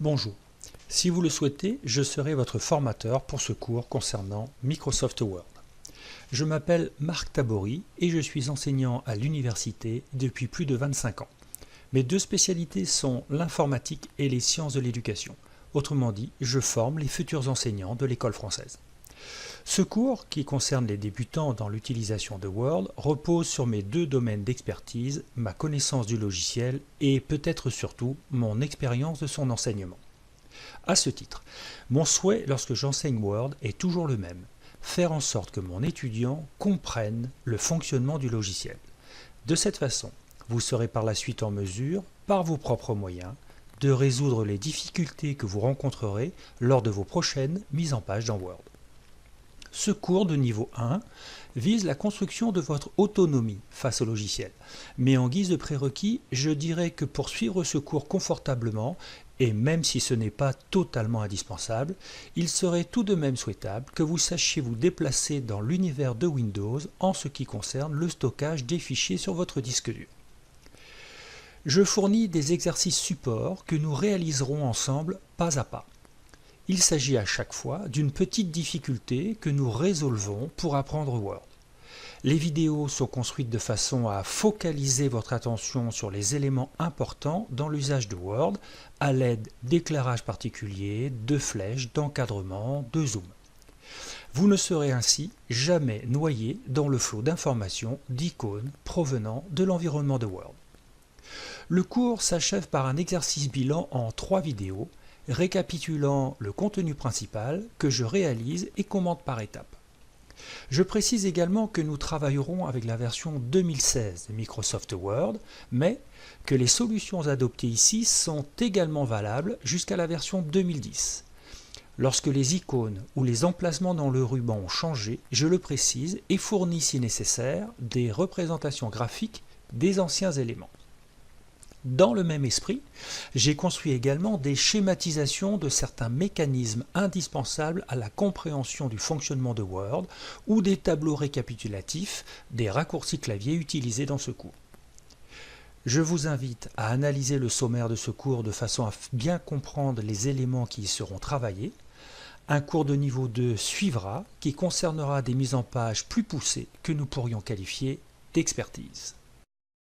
Bonjour, si vous le souhaitez, je serai votre formateur pour ce cours concernant Microsoft Word. Je m'appelle Marc Tabory et je suis enseignant à l'université depuis plus de 25 ans. Mes deux spécialités sont l'informatique et les sciences de l'éducation. Autrement dit, je forme les futurs enseignants de l'école française. Ce cours, qui concerne les débutants dans l'utilisation de Word, repose sur mes deux domaines d'expertise, ma connaissance du logiciel et peut-être surtout mon expérience de son enseignement. À ce titre, mon souhait lorsque j'enseigne Word est toujours le même, faire en sorte que mon étudiant comprenne le fonctionnement du logiciel. De cette façon, vous serez par la suite en mesure, par vos propres moyens, de résoudre les difficultés que vous rencontrerez lors de vos prochaines mises en page dans Word. Ce cours de niveau 1 vise la construction de votre autonomie face au logiciel. Mais en guise de prérequis, je dirais que pour suivre ce cours confortablement, et même si ce n'est pas totalement indispensable, il serait tout de même souhaitable que vous sachiez vous déplacer dans l'univers de Windows en ce qui concerne le stockage des fichiers sur votre disque dur. Je fournis des exercices supports que nous réaliserons ensemble pas à pas. Il s'agit à chaque fois d'une petite difficulté que nous résolvons pour apprendre Word. Les vidéos sont construites de façon à focaliser votre attention sur les éléments importants dans l'usage de Word à l'aide d'éclairages particuliers, de flèches, d'encadrement, de zoom. Vous ne serez ainsi jamais noyé dans le flot d'informations, d'icônes provenant de l'environnement de Word. Le cours s'achève par un exercice bilan en 3 vidéos récapitulant le contenu principal que je réalise et commente par étapes. Je précise également que nous travaillerons avec la version 2016 de Microsoft Word, mais que les solutions adoptées ici sont également valables jusqu'à la version 2010. Lorsque les icônes ou les emplacements dans le ruban ont changé, je le précise et fournis si nécessaire des représentations graphiques des anciens éléments. Dans le même esprit, j'ai construit également des schématisations de certains mécanismes indispensables à la compréhension du fonctionnement de Word ou des tableaux récapitulatifs des raccourcis clavier utilisés dans ce cours. Je vous invite à analyser le sommaire de ce cours de façon à bien comprendre les éléments qui y seront travaillés. Un cours de niveau 2 suivra qui concernera des mises en page plus poussées que nous pourrions qualifier d'expertise.